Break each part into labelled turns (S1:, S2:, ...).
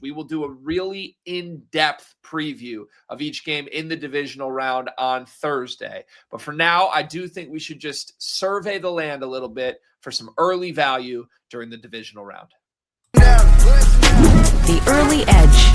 S1: We will do a really in-depth preview of each game in the divisional round on Thursday. But for now, I do think we should just survey the land a little bit for some early value during the divisional round.
S2: The early edge.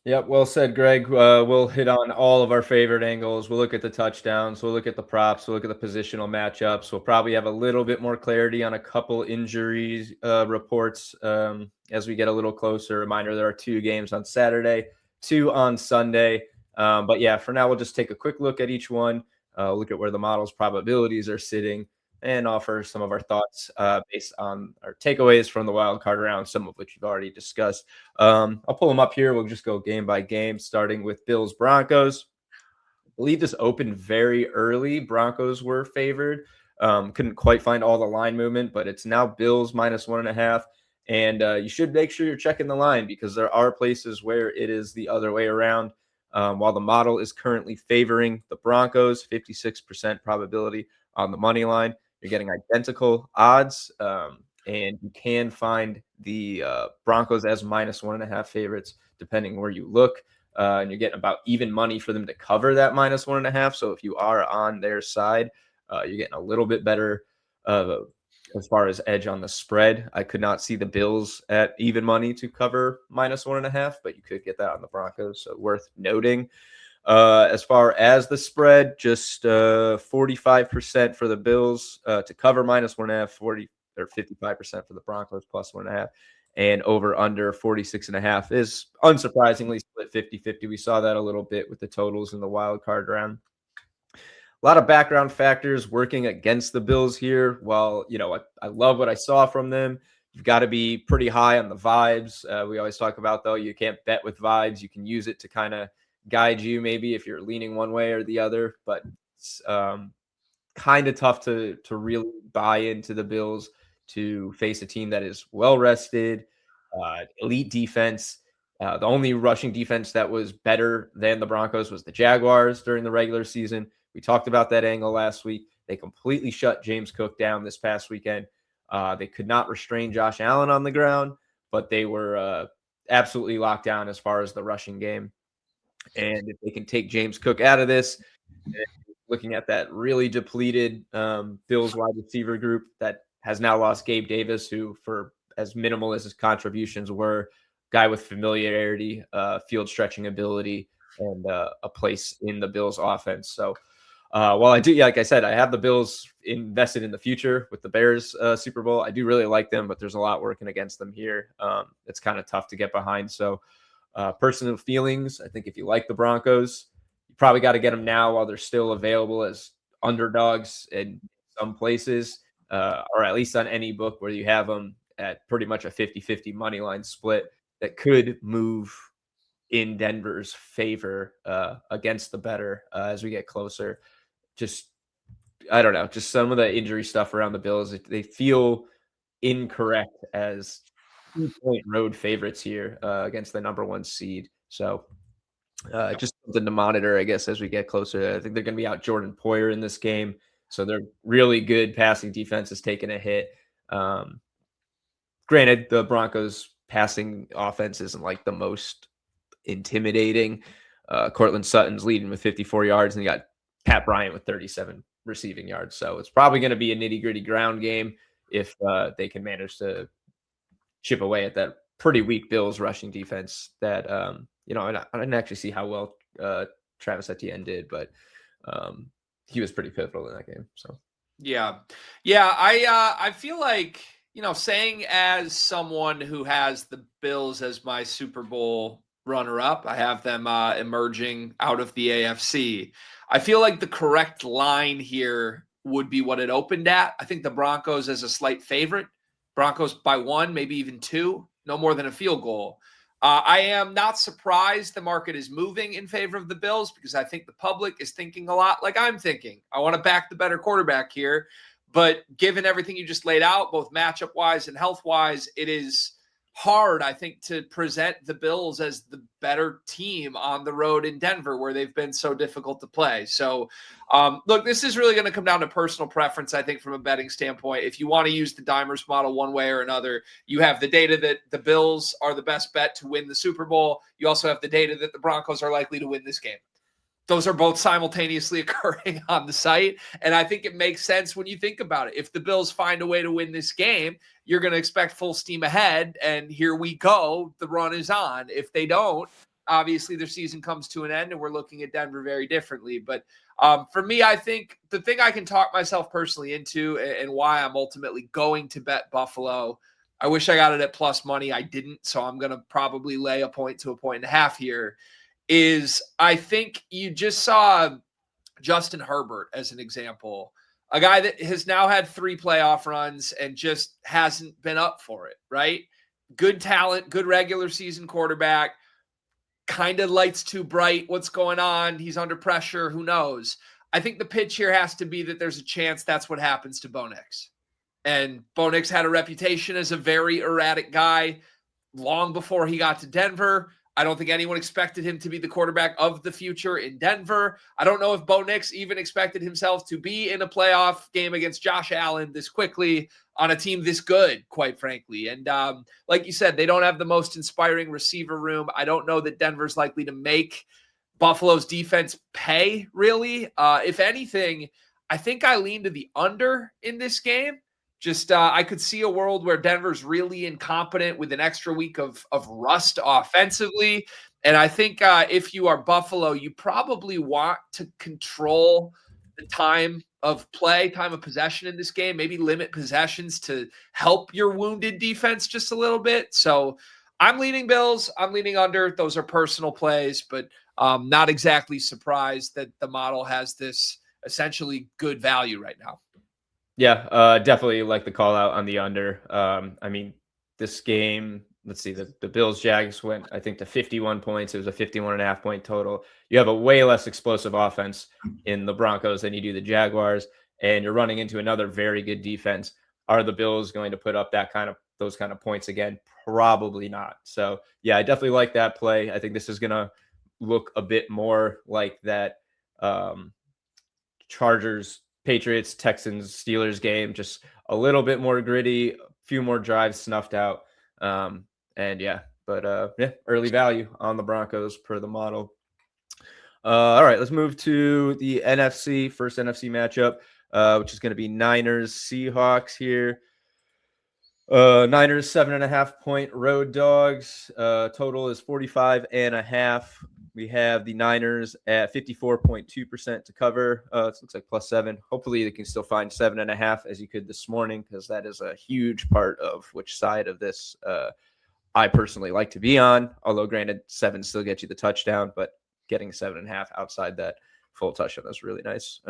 S3: Yep, well said, Greg. We'll hit on all of our favorite angles. We'll look at the touchdowns. We'll look at the props. We'll look at the positional matchups. We'll probably have a little bit more clarity on a couple injuries reports as we get a little closer. Reminder, there are 2 games on Saturday, 2 on Sunday. But yeah, for now, we'll just take a quick look at each one, look at where the model's probabilities are sitting, and offer some of our thoughts based on our takeaways from the wild card round, some of which you've already discussed. I'll pull them up here. We'll just go game by game, starting with Bills Broncos. I believe this opened very early. Broncos were favored. Couldn't quite find all the line movement, but it's now Bills -1.5. And you should make sure you're checking the line because there are places where it is the other way around. While the model is currently favoring the Broncos, 56% probability on the money line, you're getting identical odds, and you can find the Broncos as -1.5 favorites depending where you look, and you're getting about even money for them to cover that -1.5. So if you are on their side, you're getting a little bit better as far as edge on the spread. I could not see the Bills at even money to cover -1.5, but you could get that on the Broncos, so worth noting. As far as the spread, just 45% for the Bills to cover -1.5, 40 or 55% for the Broncos +1.5, and over under 46.5 is unsurprisingly split 50-50. We saw that a little bit with the totals in the wild card round. A lot of background factors working against the Bills here. While, I love what I saw from them, you've got to be pretty high on the vibes. We always talk about, though, you can't bet with vibes. You can use it to kind of guide you maybe if you're leaning one way or the other, but it's kind of tough to really buy into the Bills to face a team that is well rested, elite defense. The only rushing defense that was better than the Broncos was the Jaguars during the regular season. We talked about that angle last week. They completely shut James Cook down this past weekend. They could not restrain Josh Allen on the ground, but they were absolutely locked down as far as the rushing game. And if they can take James Cook out of this, looking at that really depleted Bills wide receiver group that has now lost Gabe Davis, who, for as minimal as his contributions were, guy with familiarity, field stretching ability, and a place in the Bills offense. So while I do, like I said, I have the Bills invested in the future with the Bears Super Bowl. I do really like them, but there's a lot working against them here. It's kind of tough to get behind. So personal feelings, I think if you like the Broncos, you probably got to get them now while they're still available as underdogs in some places, or at least on any book where you have them at pretty much a 50-50 money line split that could move in Denver's favor against the better as we get closer. Just, I don't know, just some of the injury stuff around the Bills, they feel incorrect as 2-point road favorites here against the number 1 seed. So just something to monitor, I guess, as we get closer. I think they're going to be out Jordan Poyer in this game. So they're really good passing defense is taking a hit. Granted, the Broncos passing offense isn't like the most intimidating. Cortland Sutton's leading with 54 yards, and you got Pat Bryant with 37 receiving yards. So it's probably going to be a nitty-gritty ground game if they can manage to chip away at that pretty weak Bills rushing defense that, I didn't actually see how well Travis Etienne did, but he was pretty pivotal in that game. So,
S1: yeah. I feel like, saying as someone who has the Bills as my Super Bowl runner-up, I have them emerging out of the AFC. I feel like the correct line here would be what it opened at. I think the Broncos as a slight favorite. Broncos by 1, maybe even 2, no more than a field goal. I am not surprised the market is moving in favor of the Bills because I think the public is thinking a lot like I'm thinking. I want to back the better quarterback here. But given everything you just laid out, both matchup-wise and health-wise, it is hard, I think, to present the Bills as the better team on the road in Denver, where they've been so difficult to play. So, look, this is really going to come down to personal preference, I think, from a betting standpoint. If you want to use the Dimers model one way or another, you have the data that the Bills are the best bet to win the Super Bowl. You also have the data that the Broncos are likely to win this game. Those are both simultaneously occurring on the site. And I think it makes sense when you think about it. If the Bills find a way to win this game, you're going to expect full steam ahead. And here we go. The run is on. If they don't, obviously their season comes to an end and we're looking at Denver very differently. But for me, I think the thing I can talk myself personally into and why I'm ultimately going to bet Buffalo, I wish I got it at plus money. I didn't. So I'm going to probably lay a point to a point and a half here. Is I think you just saw Justin Herbert as an example, a guy that has now had 3 playoff runs and just hasn't been up for it, right? Good talent, good regular season quarterback, kind of lights too bright. What's going on? He's under pressure. Who knows? I think the pitch here has to be that there's a chance that's what happens to Bo Nix. And Bo Nix had a reputation as a very erratic guy long before he got to Denver. I don't think anyone expected him to be the quarterback of the future in Denver. I don't know if Bo Nix even expected himself to be in a playoff game against Josh Allen this quickly on a team this good, quite frankly. And like you said, they don't have the most inspiring receiver room. I don't know that Denver's likely to make Buffalo's defense pay, really. If anything, I think I lean to the under in this game. Just I could see a world where Denver's really incompetent with an extra week of rust offensively. And I think if you are Buffalo, you probably want to control the time of play, time of possession in this game, maybe limit possessions to help your wounded defense just a little bit. So I'm leaning Bills. I'm leaning under. Those are personal plays, but not exactly surprised that the model has this essentially good value right now.
S3: Yeah, definitely like the call out on the under. I mean, this game, let's see, the Bills Jags went, I think, to 51 points. It was a 51.5 point total. You have a way less explosive offense in the Broncos than you do the Jaguars, and you're running into another very good defense. Are the Bills going to put up those kind of points again? Probably not. So yeah, I definitely like that play. I think this is gonna look a bit more like that Chargers, Patriots, Texans, Steelers game, just a little bit more gritty, a few more drives snuffed out. And yeah, but yeah, early value on the Broncos per the model. All right, let's move to the NFC, first NFC matchup, which is going to be Niners, Seahawks here. Niners 7.5 point road dogs. Total is 45.5. We have the Niners at 54.2% to cover. It looks like +7. Hopefully they can still find 7.5 as you could this morning, because that is a huge part of which side of this I personally like to be on. Although granted, 7 still gets you the touchdown, but getting 7.5 outside that full touchdown is really nice.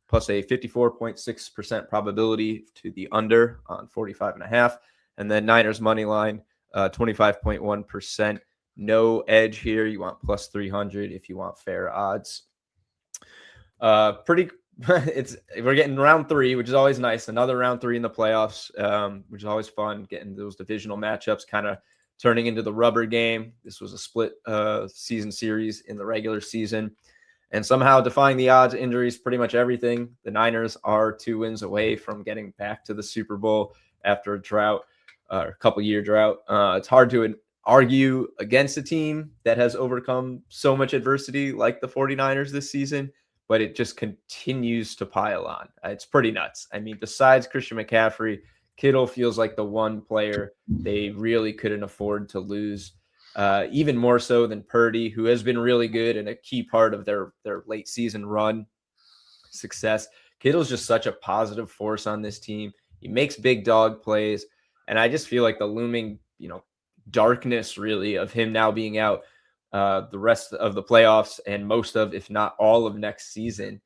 S3: Plus a 54.6% probability to the under on 45.5. And then Niners money line, 25.1%. No edge here. You want plus 300 if you want fair odds. We're getting round 3, which is always nice. Another round 3 in the playoffs, which is always fun. Getting those divisional matchups kind of turning into the rubber game. This was a split season series in the regular season. And somehow defying the odds, injuries, pretty much everything. The Niners are 2 wins away from getting back to the Super Bowl after a drought, a couple-year drought. It's hard to argue against a team that has overcome so much adversity like the 49ers this season, but it just continues to pile on. It's pretty nuts. I mean, besides Christian McCaffrey, Kittle feels like the one player they really couldn't afford to lose. Even more so than Purdy, who has been really good and a key part of their late season run success. Kittle's just such a positive force on this team. He makes big dog plays. And I just feel like the looming, darkness really of him now being out the rest of the playoffs and most of, if not all of next season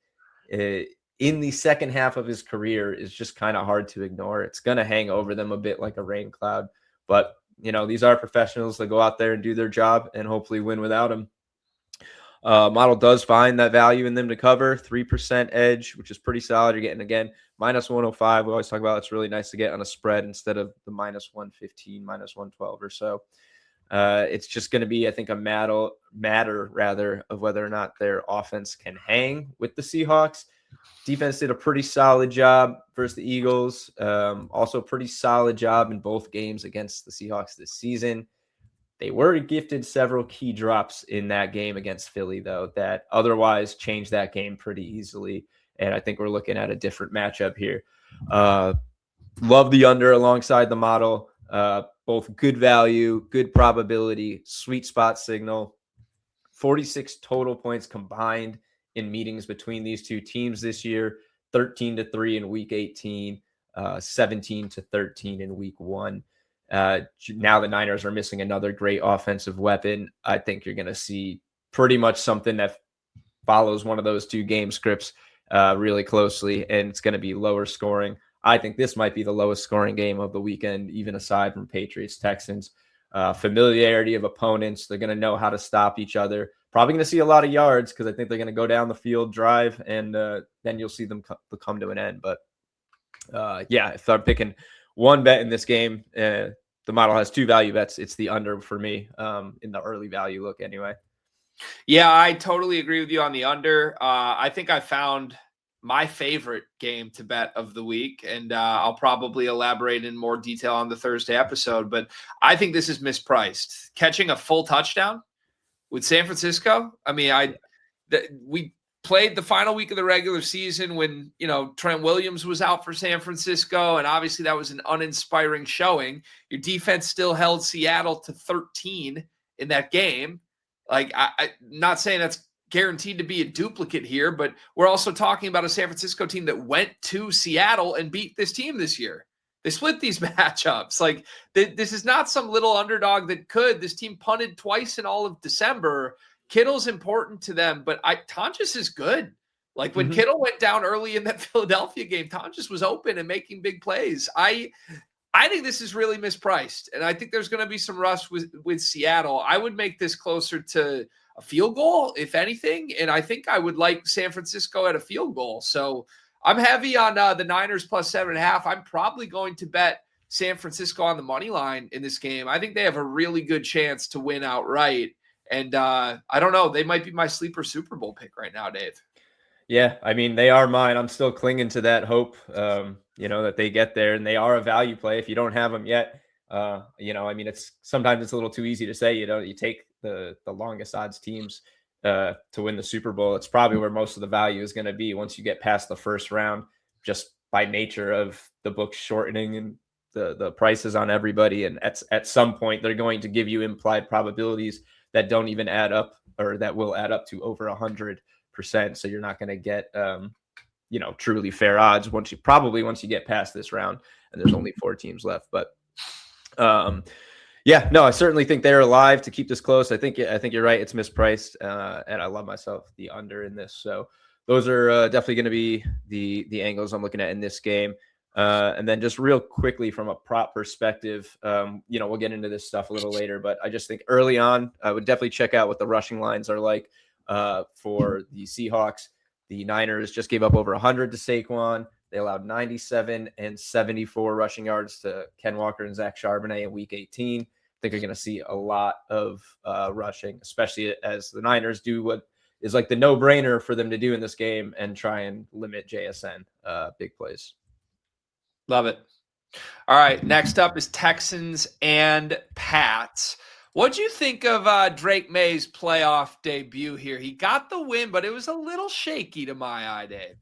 S3: in the second half of his career is just kind of hard to ignore. It's going to hang over them a bit like a rain cloud, but these are professionals that go out there and do their job and hopefully win without him. Model does find that value in them to cover 3% edge, which is pretty solid. You're getting, again, minus 105. We always talk about it's really nice to get on a spread instead of the minus 115, minus 112 or so. It's just going to be, I think, a matter rather of whether or not their offense can hang with the Seahawks. Defense did a pretty solid job versus the Eagles. Also, pretty solid job in both games against the Seahawks this season. They were gifted several key drops in that game against Philly, though, that otherwise changed that game pretty easily. And I think we're looking at a different matchup here. Love the under alongside the model. Both good value, good probability, sweet spot signal. 46 total points combined in meetings between these two teams this year. 13-3 in week 18, 17-13 in week 1. Now the Niners are missing another great offensive weapon. I think you're going to see pretty much something that follows one of those two game scripts really closely, and it's going to be lower scoring. I think this might be the lowest scoring game of the weekend, even aside from Patriots-Texans. Familiarity of opponents. They're going to know how to stop each other. Probably going to see a lot of yards because I think they're going to go down the field, drive, and then you'll see them come to an end. But yeah, if I'm picking one bet in this game, the model has two value bets. It's the under for me in the early value look anyway.
S1: Yeah, I totally agree with you on the under. I think I found my favorite game to bet of the week, and I'll probably elaborate in more detail on the Thursday episode, but I think this is mispriced. Catching a full touchdown with San Francisco. I mean, we played the final week of the regular season when, Trent Williams was out for San Francisco, and obviously that was an uninspiring showing. Your defense still held Seattle to 13 in that game. Like, I'm not saying that's guaranteed to be a duplicate here, but we're also talking about a San Francisco team that went to Seattle and beat this team this year. They split these matchups. Like, this is not some little underdog that could. This team punted twice in all of December. Kittle's important to them, but Tonjes is good. Like, when Kittle went down early in that Philadelphia game, Tonjes was open and making big plays. I think this is really mispriced, and I think there's going to be some rust with Seattle. I would make this closer to a field goal, if anything, and I think I would like San Francisco at a field goal. So I'm heavy on the Niners plus 7.5. I'm probably going to bet San Francisco on the money line in this game. I think they have a really good chance to win outright, and I don't know. They might be my sleeper Super Bowl pick right now, Dave.
S3: Yeah, I mean, they are mine. I'm still clinging to that hope, that they get there, and they are a value play. If you don't have them yet, I mean, sometimes it's a little too easy to say, you take the longest odds teams to win the Super Bowl. It's probably where most of the value is going to be once you get past the first round, just by nature of the book shortening and the prices on everybody. And at some point, they're going to give you implied probabilities that don't even add up, or that will add up to over 100%. So you're not going to get, truly fair odds once you get past this round, and there's only 4 teams left. But I certainly think they're alive to keep this close. I think you're right. It's mispriced, and I love myself the under in this. So those are definitely going to be the angles I'm looking at in this game. And then just real quickly from a prop perspective, we'll get into this stuff a little later, but I just think early on, I would definitely check out what the rushing lines are like for the Seahawks. The Niners just gave up over 100 to Saquon. They allowed 97 and 74 rushing yards to Ken Walker and Zach Charbonnet in week 18. I think you're going to see a lot of rushing, especially as the Niners do what is like the no-brainer for them to do in this game and try and limit JSN big plays.
S1: Love it. All right, next up is Texans and Pats. What'd you think of Drake May's playoff debut here? He got the win, but it was a little shaky to my eye, Dave.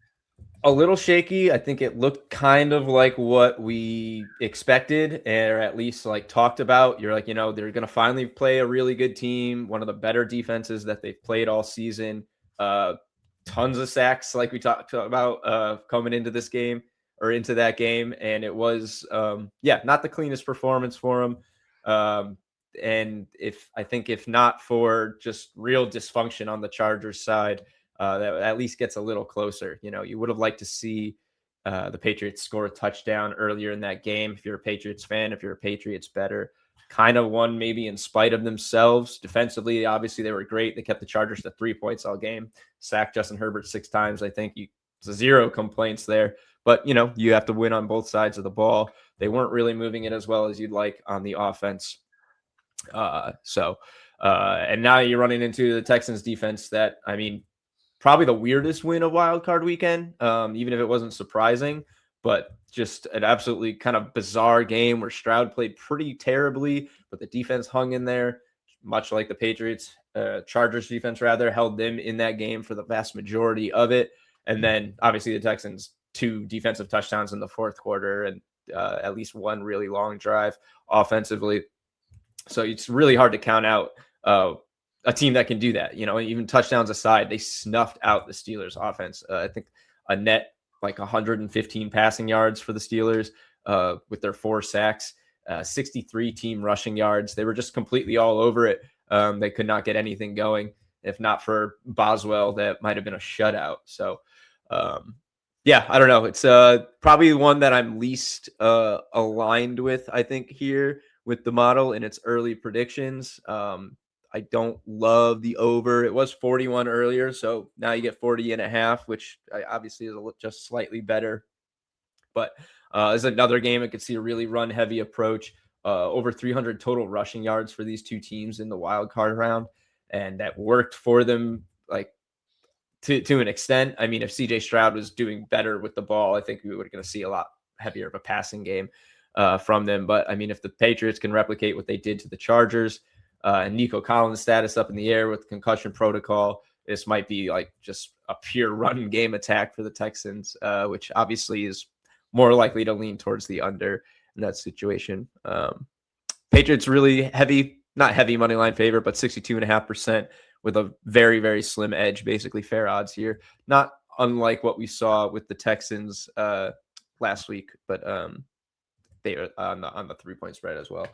S3: A little shaky. I think it looked kind of like what we expected, or at least like talked about. You're like, they're going to finally play a really good team, one of the better defenses that they've played all season. Tons of sacks, like we talked about coming into this game or into that game. And it was, not the cleanest performance for him. And if not for just real dysfunction on the Chargers side, that at least gets a little closer. You would have liked to see the Patriots score a touchdown earlier in that game. If you're a Patriots fan, if you're a Patriots bettor, kind of won maybe in spite of themselves. Defensively, obviously they were great. They kept the Chargers to 3 points all game. Sacked Justin Herbert 6 times. I think 0 complaints there. But, you have to win on both sides of the ball. They weren't really moving it as well as you'd like on the offense. And now you're running into the Texans defense that, probably the weirdest win of wild card weekend, even if it wasn't surprising, but just an absolutely kind of bizarre game where Stroud played pretty terribly, but the defense hung in there, much like the Patriots, Chargers defense rather, held them in that game for the vast majority of it. And then obviously the Texans, 2 defensive touchdowns in the fourth quarter and at least one really long drive offensively. So it's really hard to count out a team that can do that. Even touchdowns aside, they snuffed out the Steelers offense. I think a net like 115 passing yards for the Steelers with their 4 sacks, 63 team rushing yards. They were just completely all over it. They could not get anything going. If not for Boswell, that might have been a shutout. So, yeah, I don't know. It's probably one that I'm least aligned with, I think, here with the model in its early predictions. I don't love the over. It was 41 earlier, so now you get 40.5, which obviously is just slightly better. But is another game I could see a really run-heavy approach. Over 300 total rushing yards for these 2 teams in the wild card round, and that worked for them like to an extent. I mean, if CJ Stroud was doing better with the ball, I think we were going to see a lot heavier of a passing game from them. But I mean, if the Patriots can replicate what they did to the Chargers, and Nico Collins' status up in the air with concussion protocol, this might be like just a pure run game attack for the Texans, which obviously is more likely to lean towards the under in that situation. Patriots really not heavy money line favorite, but 62.5% with a very, very slim edge, basically fair odds here. Not unlike what we saw with the Texans last week, but they are on the 3-point spread as well.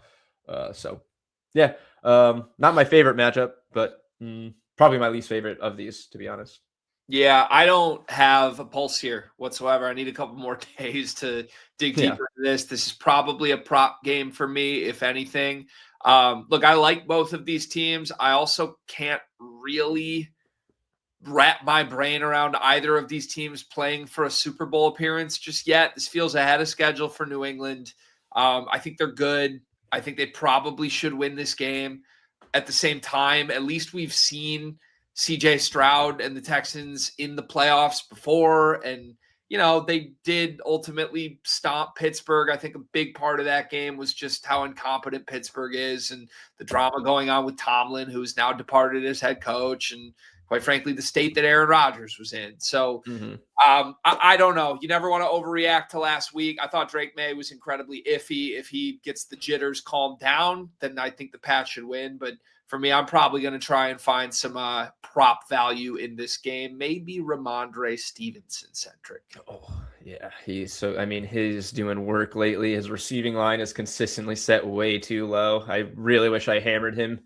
S3: Yeah, not my favorite matchup, but probably my least favorite of these, to be honest.
S1: Yeah, I don't have a pulse here whatsoever. I need a couple more days to dig deeper into this. This is probably a prop game for me, if anything. Look, I like both of these teams. I also can't really wrap my brain around either of these teams playing for a Super Bowl appearance just yet. This feels ahead of schedule for New England. I think they're good. I think they probably should win this game. At the same time, at least we've seen CJ Stroud and the Texans in the playoffs before. And, they did ultimately stomp Pittsburgh. I think a big part of that game was just how incompetent Pittsburgh is and the drama going on with Tomlin, who's now departed as head coach, and quite frankly, the state that Aaron Rodgers was in. So I don't know. You never want to overreact to last week. I thought Drake May was incredibly iffy. If he gets the jitters calmed down, then I think the Pats should win. But for me, I'm probably going to try and find some prop value in this game. Maybe Ramondre Stevenson centric.
S3: Oh, yeah. He's doing work lately. His receiving line is consistently set way too low. I really wish I hammered him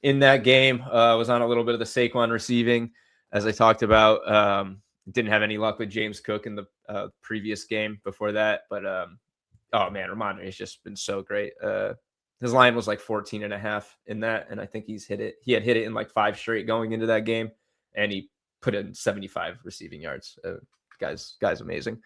S3: in that game. Was on a little bit of the Saquon receiving, as I talked about. Didn't have any luck with James Cook in the previous game before that. But, oh, man, Ramondre has just been so great. His line was like 14.5 in that, and I think he's hit it. He had hit it in like 5 straight going into that game, and he put in 75 receiving yards. Guy's amazing.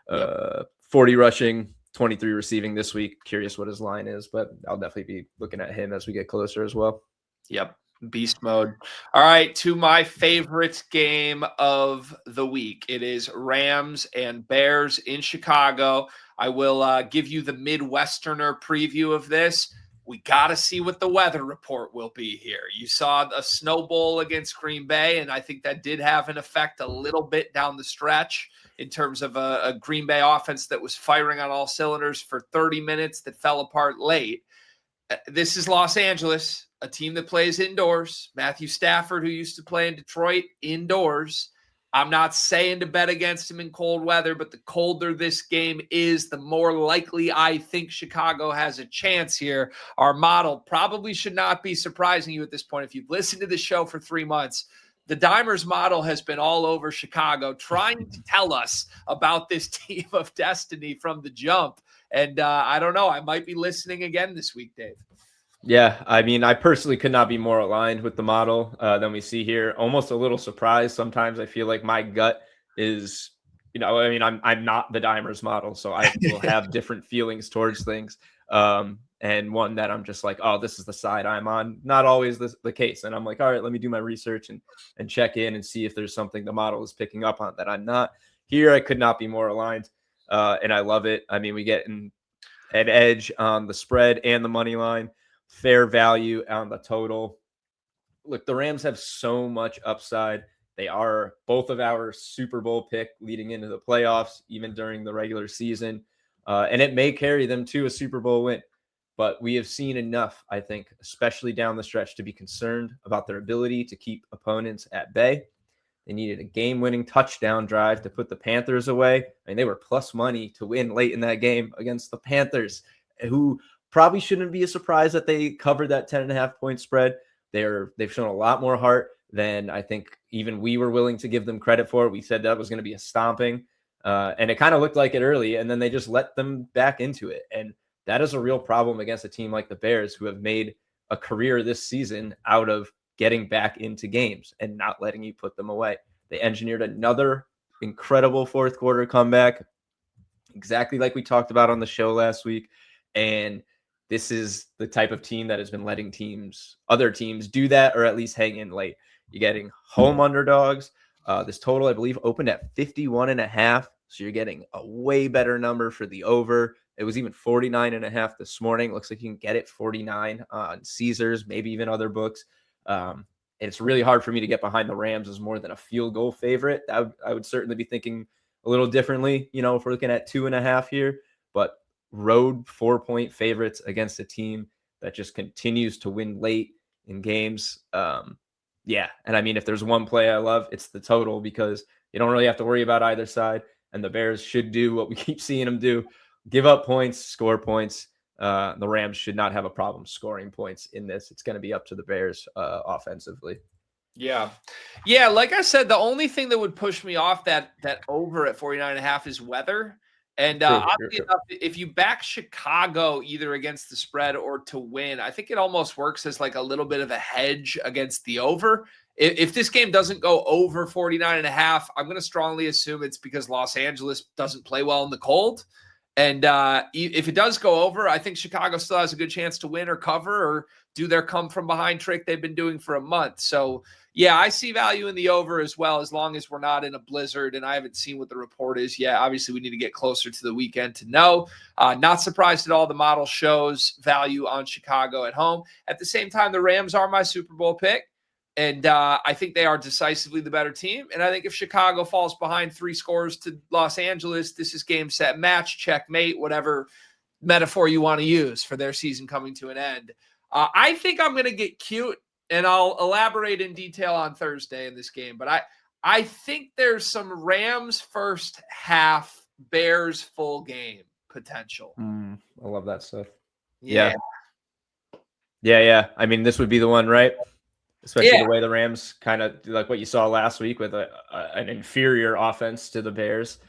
S3: Yep. 40 rushing, 23 receiving this week. Curious what his line is, but I'll definitely be looking at him as we get closer as well.
S1: Yep. Beast mode. All right, to my favorite game of the week. It is Rams and Bears in Chicago. I will give you the Midwesterner preview of this. We got to see what the weather report will be here. You saw a snow bowl against Green Bay, and I think that did have an effect a little bit down the stretch in terms of a Green Bay offense that was firing on all cylinders for 30 minutes that fell apart late. This is Los Angeles, a team that plays indoors. Matthew Stafford, who used to play in Detroit, indoors. I'm not saying to bet against him in cold weather, but the colder this game is, the more likely I think Chicago has a chance here. Our model probably should not be surprising you at this point. If you've listened to the show for 3 months, the Dimers model has been all over Chicago trying to tell us about this team of destiny from the jump. And I don't know. I might be listening again this week, Dave.
S3: Yeah, I personally could not be more aligned with the model than we see here. Almost a little surprised. Sometimes I feel like my gut is I mean, I'm not the Dimers model, so I will have different feelings towards things. And one that I'm just like, oh, this is the side I'm on. Not always the case. And I'm like, all right, let me do my research and check in and see if there's something the model is picking up on that I'm not. Here, I could not be more aligned. And I love it. I mean, we get an edge on the spread and the money line, fair value on the total. Look, the Rams have so much upside. They are both of our Super Bowl pick leading into the playoffs, even during the regular season. And it may carry them to a Super Bowl win. But we have seen enough, I think, especially down the stretch, to be concerned about their ability to keep opponents at bay. They needed a game-winning touchdown drive to put the Panthers away. I mean, they were plus money to win late in that game against the Panthers, who probably shouldn't be a surprise that they covered that 10.5-point spread. They've shown a lot more heart than I think even we were willing to give them credit for. We said that was going to be a stomping, and it kind of looked like it early, and then they just let them back into it. And that is a real problem against a team like the Bears, who have made a career this season out of getting back into games and not letting you put them away. They engineered another incredible fourth quarter comeback, exactly like we talked about on the show last week. And this is the type of team that has been letting other teams do that, or at least hang in late. You're getting home underdogs. This total, I believe, opened at 51.5. So you're getting a way better number for the over. It was even 49.5 this morning. Looks like you can get it 49 on Caesars, maybe even other books. It's really hard for me to get behind the Rams as more than a field goal favorite. I would certainly be thinking a little differently, if we're looking at 2.5 here, but road 4-point favorites against a team that just continues to win late in games. Yeah. And I mean, if there's one play I love, it's the total, because you don't really have to worry about either side. And the Bears should do what we keep seeing them do: give up points, score points. The Rams should not have a problem scoring points in this. It's going to be up to the Bears offensively.
S1: Yeah. Yeah. Like I said, the only thing that would push me off that over at 49.5 is weather. And oddly enough, if you back Chicago either against the spread or to win, I think it almost works as like a little bit of a hedge against the over. If this game doesn't go over 49.5, I'm going to strongly assume it's because Los Angeles doesn't play well in the cold. And if it does go over, I think Chicago still has a good chance to win or cover or do their come from behind trick they've been doing for a month. So, yeah, I see value in the over as well, as long as we're not in a blizzard. And I haven't seen what the report is yet. Obviously, we need to get closer to the weekend to know. Not surprised at all. The model shows value on Chicago at home. At the same time, the Rams are my Super Bowl pick. And I think they are decisively the better team. And I think if Chicago falls behind 3 scores to Los Angeles, this is game, set, match, checkmate, whatever metaphor you want to use for their season coming to an end. I think I'm going to get cute, and I'll elaborate in detail on Thursday in this game. But I think there's some Rams first half, Bears full game potential.
S3: I love that stuff.
S1: Yeah.
S3: Yeah. I mean, this would be the one, right? Especially the way the Rams kind of like what you saw last week with an inferior offense to the Bears.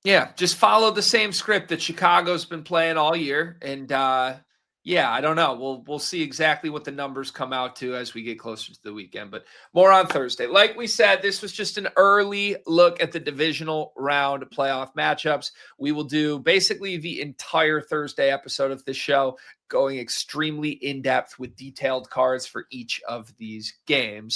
S3: Yeah,
S1: just follow the same script that Chicago's been playing all year. And I don't know. We'll see exactly what the numbers come out to as we get closer to the weekend, but more on Thursday. Like we said, this was just an early look at the divisional round playoff matchups. We will do basically the entire Thursday episode of this show, going extremely in-depth with detailed cards for each of these games.